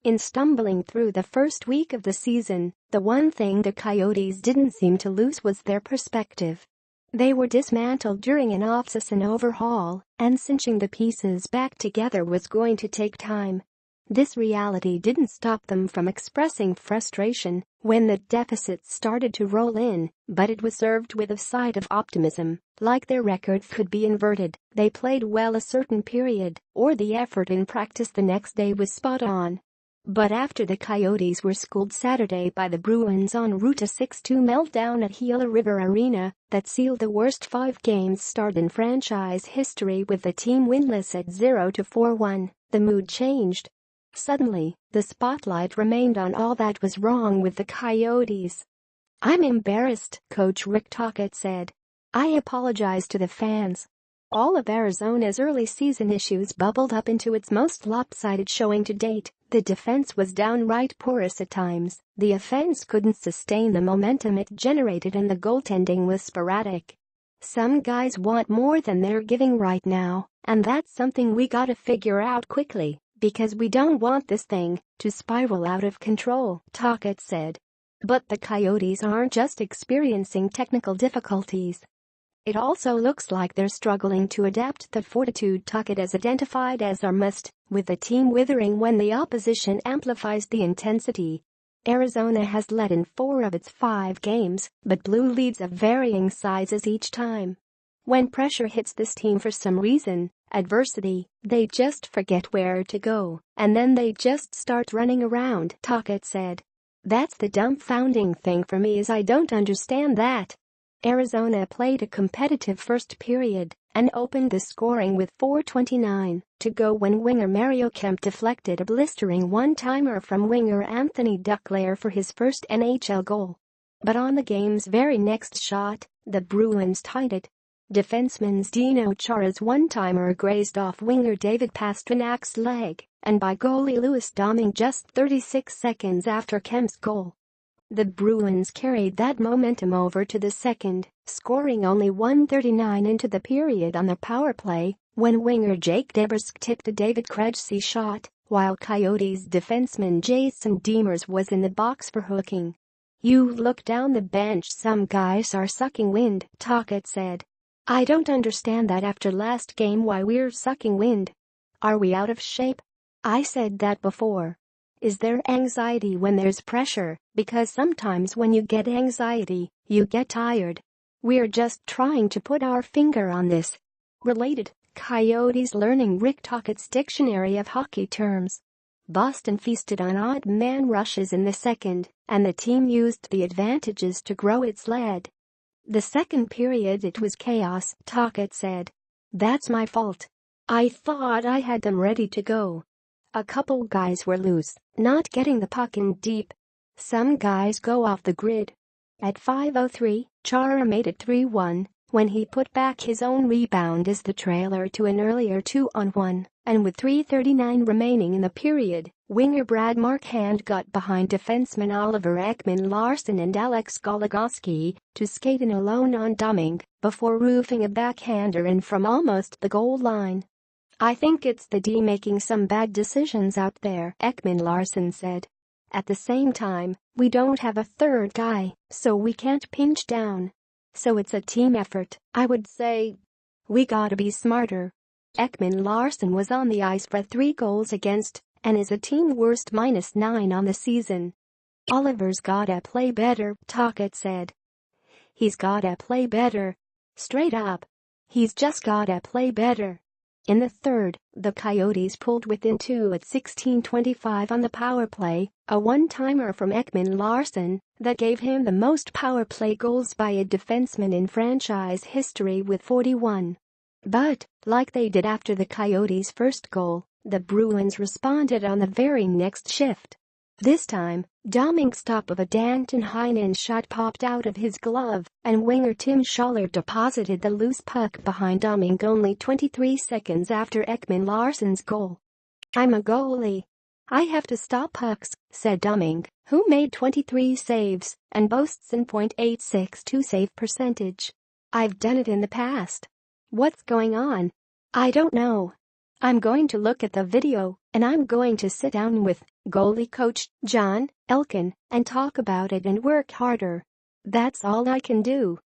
In stumbling through the first week of the season, the one thing the Coyotes didn't seem to lose was their perspective. They were dismantled during an offseason overhaul, and cinching the pieces back together was going to take time. This reality didn't stop them from expressing frustration when the deficits started to roll in, but it was served with a side of optimism, like their record could be inverted. They played well a certain period, or the effort in practice the next day was spot on. But after the Coyotes were schooled Saturday by the Bruins en route to 6-2 meltdown at Gila River Arena that sealed the worst 5-game start in franchise history with the team winless at 0-4-1, the mood changed. Suddenly, the spotlight remained on all that was wrong with the Coyotes. "I'm embarrassed," Coach Rick Tocchet said. "I apologize to the fans." All of Arizona's early season issues bubbled up into its most lopsided showing to date. The defense was downright porous at times, the offense couldn't sustain the momentum it generated, and the goaltending was sporadic. "Some guys want more than they're giving right now, and that's something we gotta figure out quickly, because we don't want this thing to spiral out of control," Tocchet said. But the Coyotes aren't just experiencing technical difficulties. It also looks like they're struggling to adapt the fortitude Tocchet has identified as our must, with the team withering when the opposition amplifies the intensity. Arizona has led in 4 of its 5 games, but blew leads of varying sizes each time. When pressure hits this team for some reason, adversity, they just forget where to go, and then they just start running around, Tocchet said. "That's the dumbfounding thing for me, is I don't understand that." Arizona played a competitive first period and opened the scoring with 4:29 to go when winger Mario Kemp deflected a blistering one-timer from winger Anthony Duclair for his first NHL goal. But on the game's very next shot, the Bruins tied it. Defenseman Zdeno Chara's one-timer grazed off winger David Pasternak's leg, and by goalie Louis Domingue just 36 seconds after Kemp's goal. The Bruins carried that momentum over to the second, scoring only 1:39 into the period on the power play, when winger Jake DeBrusk tipped a David Krejci shot, while Coyotes defenseman Jason Demers was in the box for hooking. "You look down the bench, some guys are sucking wind," Tocchet said. "I don't understand that after last game, why we're sucking wind. Are we out of shape? I said that before. Is there anxiety when there's pressure? Because sometimes when you get anxiety, you get tired. We're just trying to put our finger on this." Related, Coyotes learning Rick Tocchet's dictionary of hockey terms. Boston feasted on odd man rushes in the second, and the team used the advantages to grow its lead. "The second period it was chaos," Tocchet said. "That's my fault. I thought I had them ready to go. A couple guys were loose, not getting the puck in deep. Some guys go off the grid." At 5:03, Chara made it 3-1 when he put back his own rebound as the trailer to an earlier 2-on-1, and with 3:39 remaining in the period, winger Brad Marchand got behind defenseman Oliver Ekman-Larsson and Alex Goligoski to skate in alone on Domingue before roofing a backhander in from almost the goal line. "I think it's the D making some bad decisions out there," Ekman-Larsson said. "At the same time, we don't have a third guy, so we can't pinch down. So it's a team effort, I would say. We gotta be smarter." Ekman-Larsson was on the ice for 3 goals against and is a team worst -9 on the season. "Oliver's gotta play better," Tocchet said. "He's gotta play better. Straight up. He's just gotta play better." In the third, the Coyotes pulled within 2 at 16:25 on the power play, a one-timer from Ekman-Larsson that gave him the most power play goals by a defenseman in franchise history with 41. But, like they did after the Coyotes' first goal, the Bruins responded on the very next shift. This time, Domingue's stop of a Danton Heinen shot popped out of his glove, and winger Tim Schaller deposited the loose puck behind Domingue only 23 seconds after Ekman-Larsson's goal. "I'm a goalie. I have to stop pucks," said Domingue, who made 23 saves and boasts an .862 save percentage. "I've done it in the past. What's going on? I don't know." I'm going to look at the video, and I'm going to sit down with goalie coach John Elkin and talk about it and work harder. That's all I can do."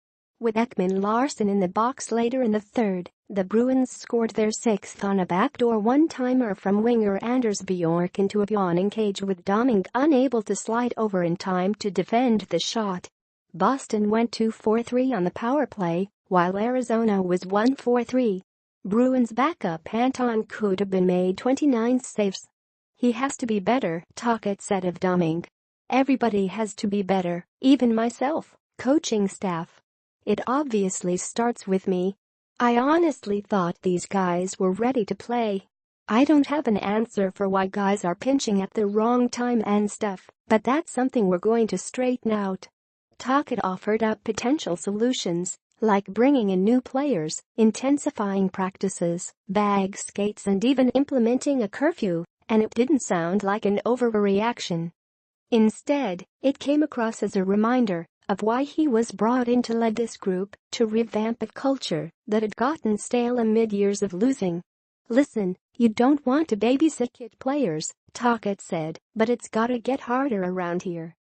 With Ekman Larsson in the box later in the third, the Bruins scored their sixth on a backdoor one-timer from winger Anders Bjork into a yawning cage with Domingue unable to slide over in time to defend the shot. Boston went 2-for-3 on the power play, while Arizona was 1-for-3. Bruins backup Anton could have been made 29 saves. "He has to be better," Tocchet said of Domingue. "Everybody has to be better, even myself, coaching staff. It obviously starts with me. I honestly thought these guys were ready to play. I don't have an answer for why guys are pinching at the wrong time and stuff, but that's something we're going to straighten out." Tocchet offered up potential solutions, like bringing in new players, intensifying practices, bag skates and even implementing a curfew, and it didn't sound like an overreaction. Instead, it came across as a reminder of why he was brought in to lead this group, to revamp a culture that had gotten stale amid years of losing. "Listen, you don't want to babysit kid players," Tocchet said, "but it's gotta get harder around here.